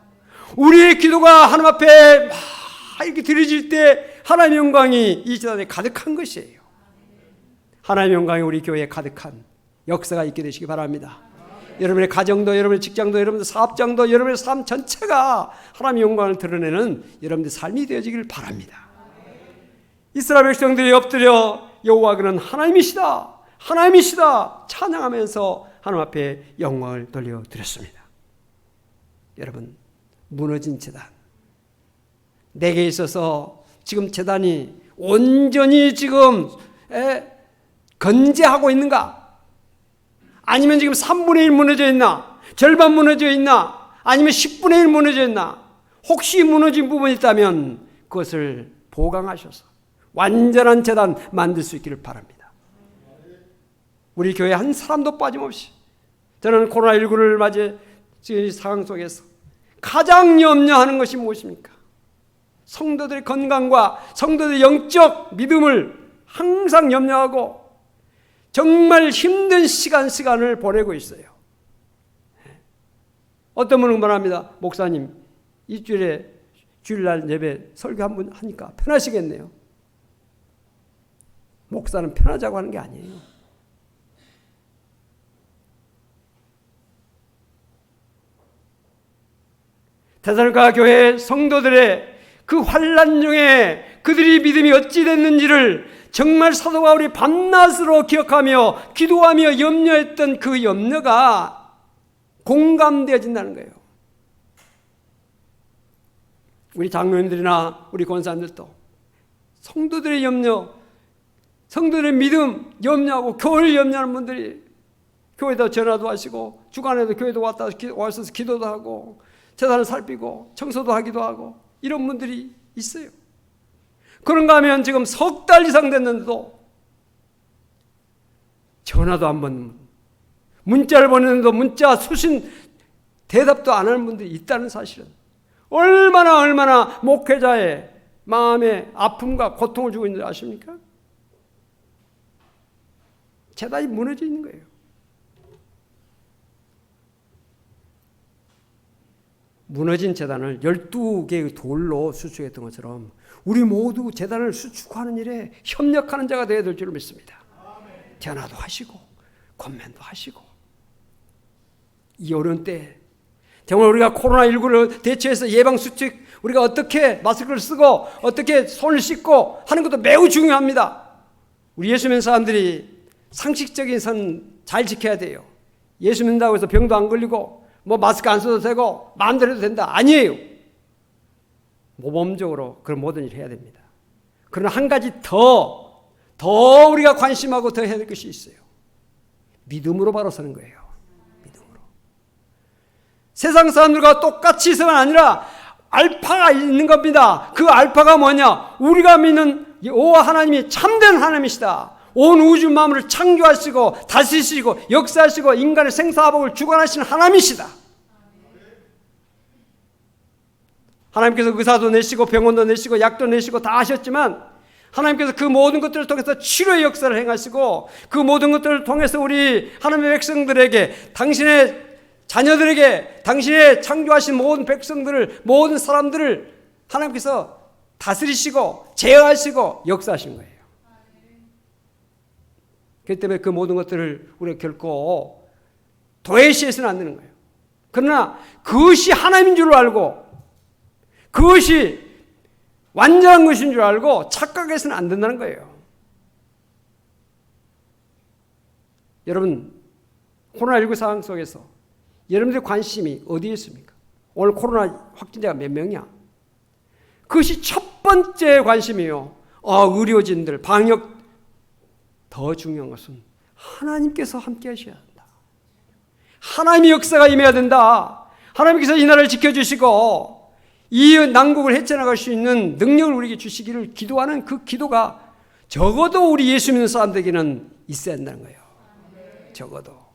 우리의 기도가 하나님 앞에 막 이렇게 드려질 때 하나님의 영광이 이 제단에 가득한 것이에요. 하나님의 영광이 우리 교회에 가득한 역사가 있게 되시기 바랍니다. 여러분의 가정도, 여러분의 직장도, 여러분의 사업장도, 여러분의 삶 전체가 하나님의 영광을 드러내는 여러분의 삶이 되어지기를 바랍니다. 이스라엘 백성들이 엎드려 여호와 그는 하나님이시다, 하나님이시다 찬양하면서 하나님 앞에 영광을 돌려드렸습니다. 여러분, 무너진 제단, 내게 있어서 지금 제단이 온전히 지금 건재하고 있는가? 아니면 지금 3분의 1 무너져 있나? 절반 무너져 있나? 아니면 10분의 1 무너져 있나? 혹시 무너진 부분이 있다면 그것을 보강하셔서 완전한 재단 만들 수 있기를 바랍니다. 우리 교회 한 사람도 빠짐없이, 저는 코로나19를 맞이해 이 상황 속에서 가장 염려하는 것이 무엇입니까? 성도들의 건강과 성도들의 영적 믿음을 항상 염려하고 정말 힘든 시간을 보내고 있어요. 어떤 분은 말합니다. 목사님, 일주일에 주일날 예배 설교 한 번 하니까 편하시겠네요. 목사는 편하자고 하는 게 아니에요. 데살로니가 교회 성도들의 그 환난 중에 그들이 믿음이 어찌 됐는지를 정말 사도 바울이 밤낮으로 기억하며 기도하며 염려했던 그 염려가 공감되어진다는 거예요. 우리 장로님들이나 우리 권사님들도 성도들의 염려, 성도들의 믿음 염려하고 교회를 염려하는 분들이 교회에다 전화도 하시고 주간에도 교회도 와서 기도도 하고 재산을 살피고 청소도 하기도 하고 이런 분들이 있어요. 그런가 하면 지금 석 달 이상 됐는데도 전화도 한 번, 문자를 보내는데도 문자 수신 대답도 안 하는 분들이 있다는 사실은 얼마나 목회자의 마음에 아픔과 고통을 주고 있는지 아십니까? 재단이 무너져 있는 거예요. 무너진 재단을 12개의 돌로 수축했던 것처럼 우리 모두 재단을 수축하는 일에 협력하는 자가 되어야 될 줄 믿습니다. 전화도 하시고 권면도 하시고 이 어려운 때 정말 우리가 코로나19를 대처해서 예방수칙 우리가 어떻게 마스크를 쓰고 어떻게 손을 씻고 하는 것도 매우 중요합니다. 우리 예수 믿는 사람들이 상식적인 선 잘 지켜야 돼요. 예수 믿는다고 해서 병도 안 걸리고 뭐 마스크 안 써도 되고 마음대로 해도 된다. 아니에요. 모범적으로 그런 모든 일을 해야 됩니다. 그러나 한 가지 더 우리가 관심하고 더 해야 될 것이 있어요. 믿음으로 바로 서는 거예요. 믿음으로. 세상 사람들과 똑같이 서가 아니라 알파가 있는 겁니다. 그 알파가 뭐냐? 우리가 믿는 여호와 하나님이 참된 하나님이시다. 온 우주 만물을 창조하시고 다스리시고 역사하시고 인간의 생사화복을 주관하시는 하나님이시다. 하나님께서 의사도 내시고 병원도 내시고 약도 내시고 다 하셨지만 하나님께서 그 모든 것들을 통해서 치료의 역사를 행하시고 그 모든 것들을 통해서 우리 하나님의 백성들에게 당신의 자녀들에게 당신의 창조하신 모든 백성들을 모든 사람들을 하나님께서 다스리시고 제어하시고 역사하신 거예요. 그렇기 때문에 그 모든 것들을 우리가 결코 도외시해서는 안 되는 거예요. 그러나 그것이 하나님인 줄 알고 그것이 완전한 것인 줄 알고 착각해서는 안 된다는 거예요. 여러분, 코로나19 상황 속에서 여러분들의 관심이 어디에 있습니까? 오늘 코로나 확진자가 몇 명이야? 그것이 첫 번째 관심이에요. 의료진들, 방역. 더 중요한 것은 하나님께서 함께 하셔야 한다. 하나님의 역사가 임해야 된다. 하나님께서 이 나라를 지켜주시고 이 난국을 헤쳐나갈 수 있는 능력을 우리에게 주시기를 기도하는 그 기도가 적어도 우리 예수 믿는 사람들에게는 있어야 한다는 거예요. 적어도.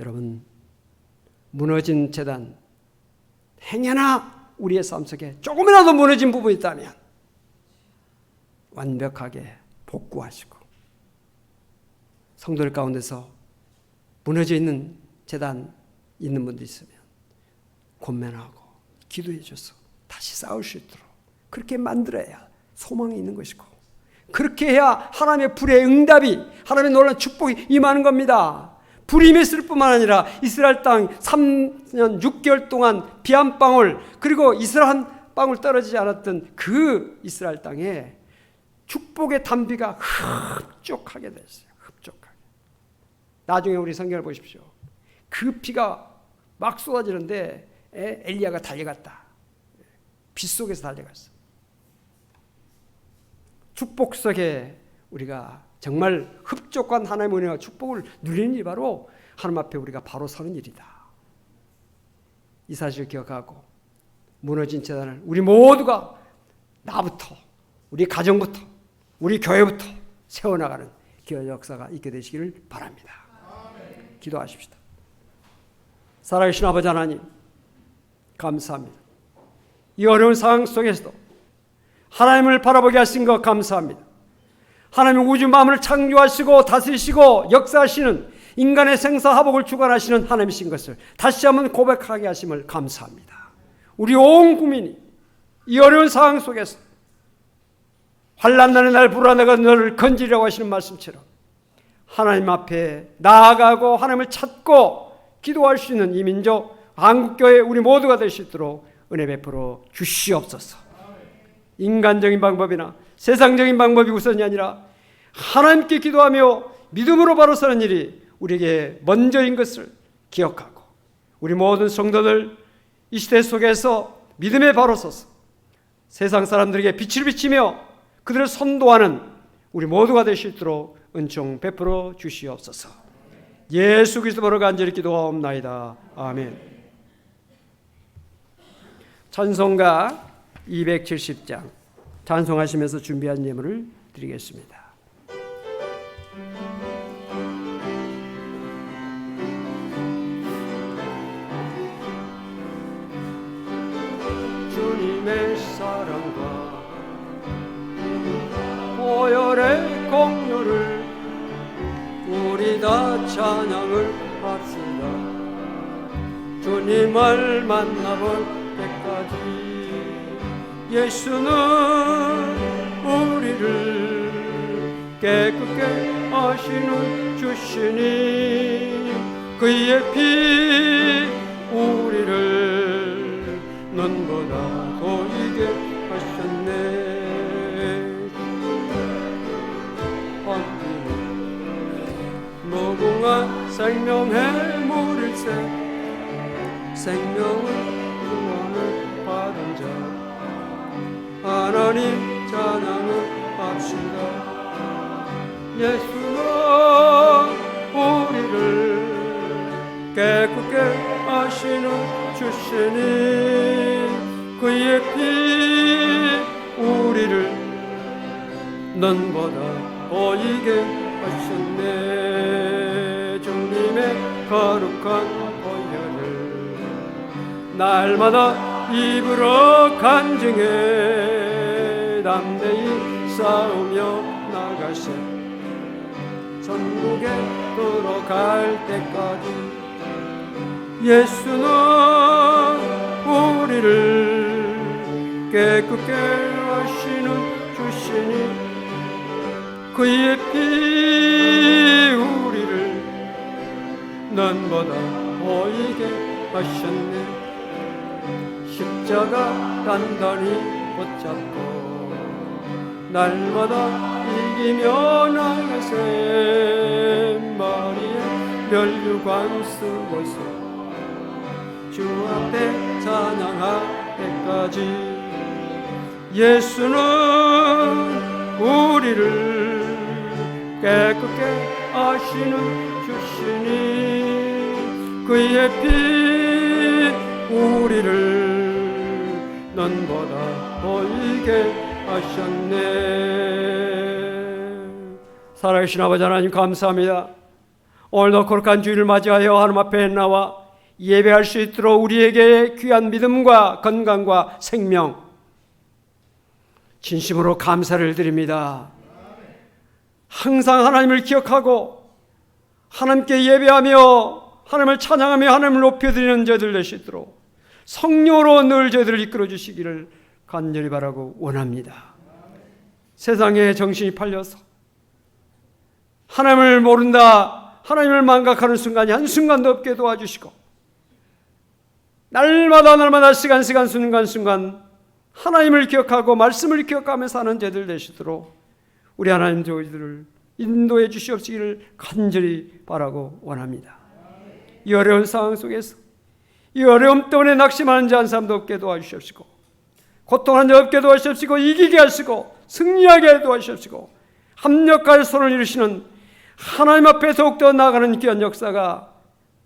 여러분, 무너진 재단 행여나 우리의 삶 속에 조금이라도 무너진 부분이 있다면 완벽하게 복구하시고 성도들 가운데서 무너져 있는 재단 있는 분도 있으면 권면하고 기도해 줘서 다시 싸울 수 있도록 그렇게 만들어야 소망이 있는 것이고 그렇게 해야 하나님의 불의 응답이 하나님의 놀라운 축복이 임하는 겁니다. 불이 임했을 뿐만 아니라 이스라엘 땅 3년 6개월 동안 비 한 방울 그리고 이스라엘 한 방울 떨어지지 않았던 그 이스라엘 땅에 축복의 단비가 흡족하게 됐어요. 흡족하게. 나중에 우리 성경을 보십시오. 그 비가 막 쏟아지는데 엘리야가 달려갔다. 빗속에서 달려갔어. 축복 속에 우리가 정말 흡족한 하나님의 은혜와 축복을 누리는 일이 바로 하나님 앞에 우리가 바로 서는 일이다. 이 사실을 기억하고 무너진 재단을 우리 모두가 나부터, 우리 가정부터, 우리 교회부터 세워나가는 기회 역사가 있게 되시기를 바랍니다. 기도하십시다. 살아계신 아버지 하나님, 감사합니다. 이 어려운 상황 속에서도 하나님을 바라보게 하신 것 감사합니다. 하나님 우주 만물을 창조하시고 다스리시고 역사하시는 인간의 생사화복을 주관하시는 하나님이신 것을 다시 한번 고백하게 하심을 감사합니다. 우리 온 국민이 이 어려운 상황 속에서 환난날의 날 불안해가 너를 건지려고 하시는 말씀처럼 하나님 앞에 나아가고 하나님을 찾고 기도할 수 있는 이 민족 한국교회 우리 모두가 될 수 있도록 은혜 베풀어 주시옵소서. 인간적인 방법이나 세상적인 방법이 우선이 아니라 하나님께 기도하며 믿음으로 바로 서는 일이 우리에게 먼저인 것을 기억하고 우리 모든 성도들 이 시대 속에서 믿음에 바로 서서 세상 사람들에게 빛을 비치며 그들을 선도하는 우리 모두가 될 수 있도록 은총 베풀어 주시옵소서. 예수 그리스도로 간절히 기도하옵나이다. 아멘. 찬송가 270장 찬송하시면서 준비한 예물을 드리겠습니다. 주님의 사랑과 보혈의 공로를 우리 다 찬양을 합시다. 주님을 만나볼 때까지 예수는 우리를 깨끗게 하시는 주시니 그의 피 우리를 눈보다 보이게 하셨네. 무궁한 생명의 물일새 생명을 구원을 받은 자 하나님 찬양을 합시다. 예수는 우리를 깨끗게 하시는 주시니 그의 피 우리를 눈보다 보이게 하셨네. 주님의 거룩한 보혈을 날마다 입으로 간증해 담대히 싸우며 나가세. 천국에 들어갈 때까지 예수는 우리를 깨끗게 하시는 주시니 그의 피 우리를 눈보다 보이게 하셨네. 십자가 단단히 붙잡고 날마다 이기며 나가세. 머리에 면류관 쓰고서 주 앞에 찬양할 때까지 예수는 우리를 깨끗게 하시는 주시니 그의 피 우리를 눈보다 보이게 하셨네. 살아계신 아버지 하나님 감사합니다. 오늘도 거룩한 주일을 맞이하여 하나님 앞에 나와 예배할 수 있도록 우리에게 귀한 믿음과 건강과 생명 진심으로 감사를 드립니다. 항상 하나님을 기억하고 하나님께 예배하며 하나님을 찬양하며 하나님을 높여드리는 저희들 될 수 있도록 성령으로 늘 저희들을 이끌어 주시기를 간절히 바라고 원합니다. 세상에 정신이 팔려서 하나님을 모른다, 하나님을 망각하는 순간이 한순간도 없게 도와주시고 날마다 시간 순간 하나님을 기억하고 말씀을 기억하며 사는 저희들 되시도록 우리 하나님 저희들을 인도해 주시옵시기를 간절히 바라고 원합니다. 이 어려운 상황 속에서 이 어려움 때문에 낙심하는 자 한 사람도 없게 도와주시옵시고 고통하는 자 없게 도와주시옵시고 이기게 하시고 승리하게 도와주시옵시고 합력할 손을 이루시는 하나님 앞에 더욱더 나아가는 귀한 역사가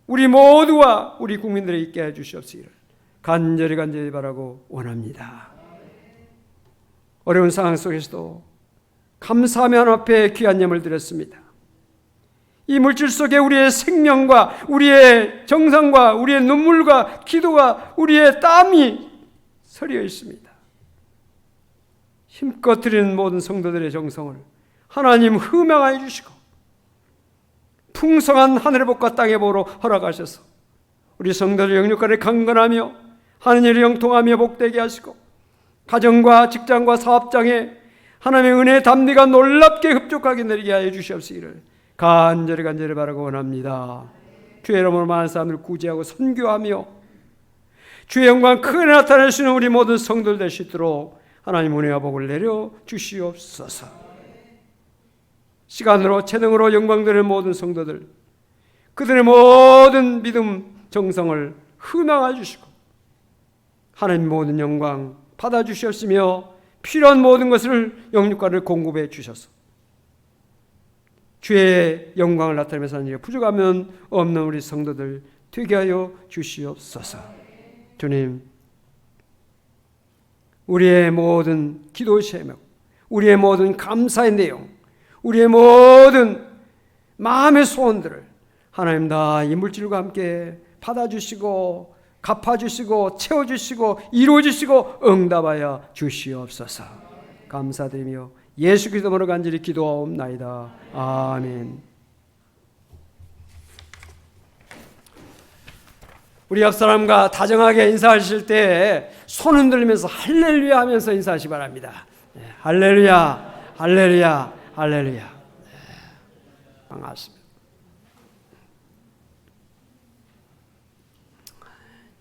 우리 모두와 우리 국민들에게 있게 해주시옵시기를 간절히 바라고 원합니다. 어려운 상황 속에서도 감사하며 하나님 앞에 귀한 예물을 드렸습니다. 이 물질 속에 우리의 생명과 우리의 정성과 우리의 눈물과 기도가 우리의 땀이 서려 있습니다. 힘껏 드리는 모든 성도들의 정성을 하나님 흠양하여 주시고 풍성한 하늘의 복과 땅의 복으로 허락하셔서 우리 성도들 영육간에 강건하며 하느님을 영통하며 복되게 하시고 가정과 직장과 사업장에 하나님의 은혜의 담대가 놀랍게 흡족하게 내리게 하여 주시옵시기를 간절히 바라고 원합니다. 주의 이름으로 많은 사람들을 구제하고 선교하며 주의 영광 크게 나타내시는 우리 모든 성도들 될 수 있도록 하나님 은혜와 복을 내려 주시옵소서. 시간으로 재능으로 영광되는 모든 성도들 그들의 모든 믿음 정성을 흠양하여 주시고 하나님 모든 영광 받아주셨으며 필요한 모든 것을 영육간을 공급해 주셔서 주의 영광을 나타내면서 하나님께 부족하면 없는 우리 성도들 되게 하여 주시옵소서. 주님, 우리의 모든 기도 제목, 우리의 모든 감사의 내용, 우리의 모든 마음의 소원들을 하나님 다 이 물질과 함께 받아주시고 갚아주시고 채워주시고 이루어주시고 응답하여 주시옵소서. 감사드리며 예수 그리스도로 간절히 기도하옵나이다. 아멘. 우리 옆 사람과 다정하게 인사하실 때 손 흔들면서 할렐루야 하면서 인사하시기 바랍니다. 할렐루야, 할렐루야, 할렐루야. 반갑습니다.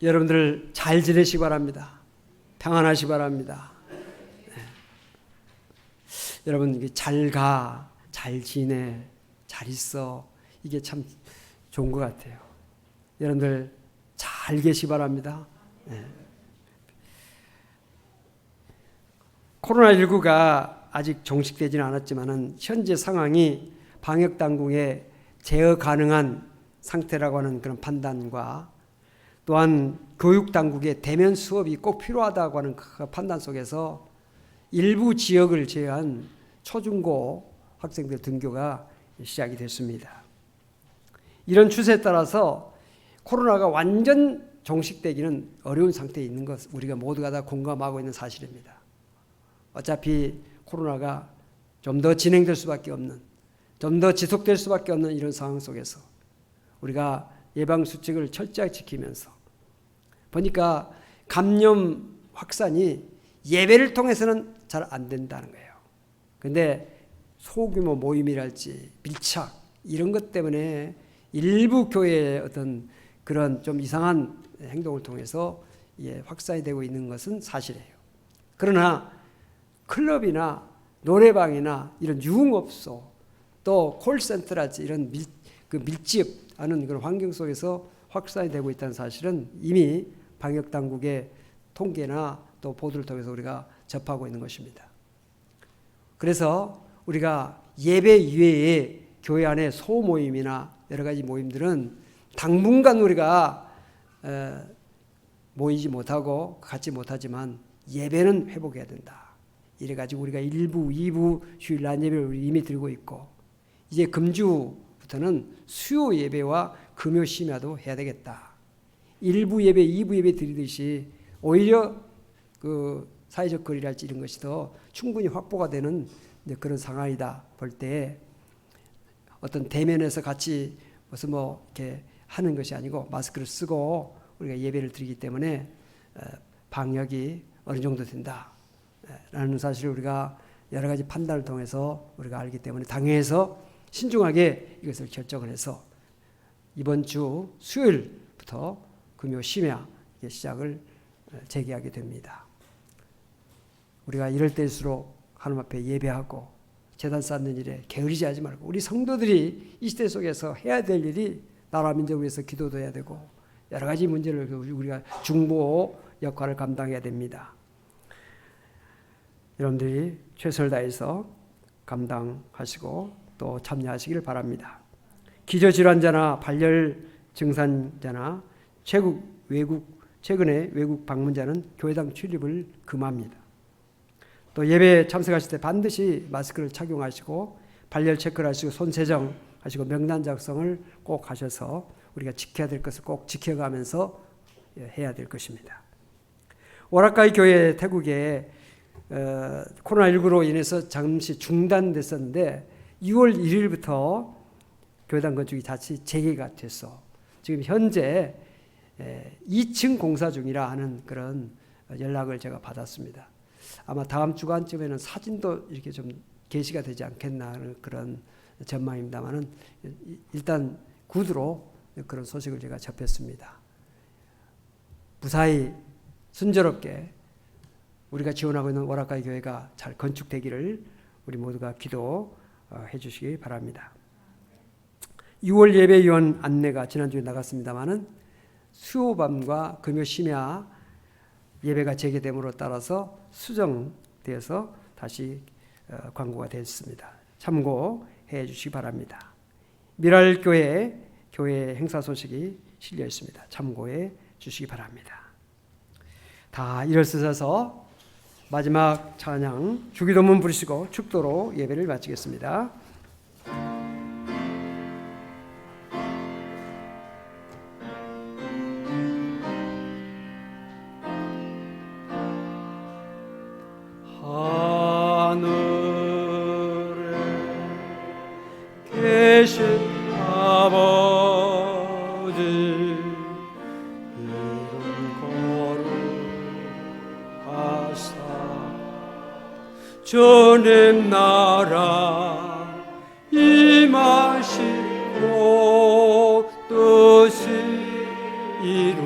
여러분들 잘 지내시기 바랍니다. 평안하시기 바랍니다. 여러분 잘 가, 잘 지내, 잘 있어. 이게 참 좋은 것 같아요. 여러분들 잘 계시기 바랍니다. 코로나19가 아직 종식되지는 않았지만 현재 상황이 방역당국의 제어 가능한 상태라고 하는 그런 판단과 또한 교육당국의 대면 수업이 꼭 필요하다고 하는 그 판단 속에서 일부 지역을 제외한 초중고 학생들 등교가 시작이 됐습니다. 이런 추세에 따라서 코로나가 완전 종식되기는 어려운 상태에 있는 것 우리가 모두가 다 공감하고 있는 사실입니다. 어차피 코로나가 좀 더 진행될 수밖에 없는, 좀 더 지속될 수밖에 없는 이런 상황 속에서 우리가 예방수칙을 철저하게 지키면서 보니까 감염 확산이 예배를 통해서는 잘 안 된다는 거예요. 그런데 소규모 모임이랄지 밀착 이런 것 때문에 일부 교회의 어떤 그런 좀 이상한 행동을 통해서 확산이 되고 있는 것은 사실이에요. 그러나 클럽이나 노래방이나 이런 유흥업소 또 콜센터랄지 이런 밀집하는 그런 환경 속에서 확산이 되고 있다는 사실은 이미 방역당국의 통계나 또 보도를 통해서 우리가 접하고 있는 것입니다. 그래서 우리가 예배 이외에 교회 안에 소모임이나 여러 가지 모임들은 당분간 우리가 모이지 못하고 갖지 못하지만 예배는 회복해야 된다. 이래가지고 우리가 1부, 2부 주일 낮 예배를 이미 드리고 있고 이제 금주부터는 수요 예배와 금요 심야도 해야 되겠다. 1부 예배, 2부 예배 드리듯이 오히려 그 사회적 거리랄지 이런 것이 더 충분히 확보가 되는 그런 상황이다 볼 때 어떤 대면에서 같이 무슨 이렇게 하는 것이 아니고 마스크를 쓰고 우리가 예배를 드리기 때문에 방역이 어느 정도 된다라는 사실을 우리가 여러 가지 판단을 통해서 우리가 알기 때문에 당회에서 신중하게 이것을 결정을 해서 이번 주 수요일부터 금요 심야 시작을 재개하게 됩니다. 우리가 이럴 때일수록 하나님 앞에 예배하고 제단 쌓는 일에 게으르지 하지 말고 우리 성도들이 이 시대 속에서 해야 될 일이 나라 민족을 위해서 기도도 해야 되고 여러 가지 문제를 우리가 중보 역할을 감당해야 됩니다. 여러분들이 최선을 다해서 감당하시고 또 참여하시길 바랍니다. 기저질환자나 발열 증산자나 최근에 외국 방문자는 교회당 출입을 금합니다. 또 예배에 참석하실 때 반드시 마스크를 착용하시고 발열 체크를 하시고 손 세정하시고 명단 작성을 꼭 하셔서 우리가 지켜야 될 것을 꼭 지켜가면서 해야 될 것입니다. 오라카이 교회 태국에 코로나19로 인해서 잠시 중단됐었는데 6월 1일부터 교회당 건축이 다시 재개가 됐어. 지금 현재 2층 공사 중이라 하는 그런 연락을 제가 받았습니다. 아마 다음 주간쯤에는 사진도 이렇게 좀 게시가 되지 않겠나 하는 그런 전망입니다만은 일단 구두로 그런 소식을 제가 접했습니다. 무사히 순조롭게 우리가 지원하고 있는 오라카이 교회가 잘 건축되기를 우리 모두가 기도해 주시기 바랍니다. 6월 예배 위원 안내가 지난주에 나갔습니다마는 수요밤과 금요 심야 예배가 재개됨으로 따라서 수정되어서 다시 광고가 됐습니다. 참고해 주시기 바랍니다. 미랄교회 교회 행사 소식이 실려 있습니다. 참고해 주시기 바랍니다. 다 일어서서 마지막 찬양 주기도문 부르시고 축도로 예배를 마치겠습니다. 하늘에 계신 아버지 주님 나라 임하시고 뜻이 이루어지라.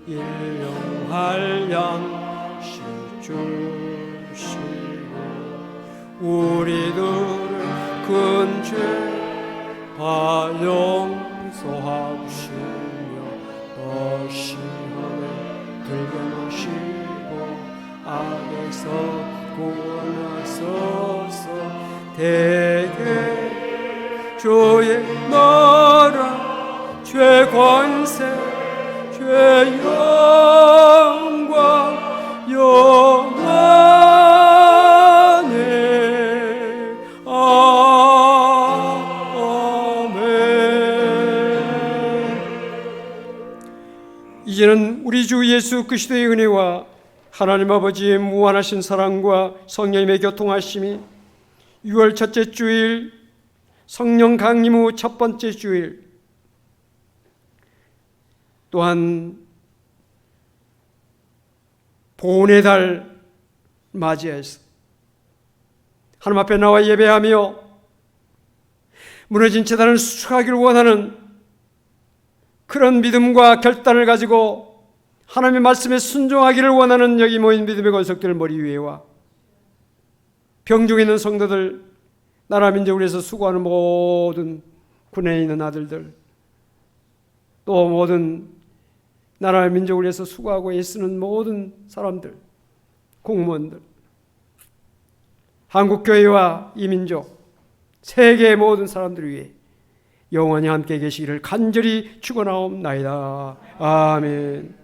일용할 양식 주시고 우리들을 큰 죄 다 용서하시며 시험에 들게 마시고 악에서 구원하소서. 대개 주의 나라 최권세 최영광 영원히 이제는 우리 주 예수 그리스도의 은혜와 하나님 아버지의 무한하신 사랑과 성령님의 교통하심이 6월 첫째 주일 성령 강림 후 첫 번째 주일 또한 보훈의 달 맞이해서 하나님 앞에 나와 예배하며 무너진 재단을 수축하기를 원하는 그런 믿음과 결단을 가지고 하나님의 말씀에 순종하기를 원하는 여기 모인 믿음의 권속들 머리 위에와 병중에 있는 성도들, 나라 민족을 위해서 수고하는 모든 군에 있는 아들들, 또 모든 나라 민족을 위해서 수고하고 애쓰는 모든 사람들, 공무원들, 한국교회와 이 민족, 세계의 모든 사람들 위해 영원히 함께 계시기를 간절히 축원하옵나이다. 아멘.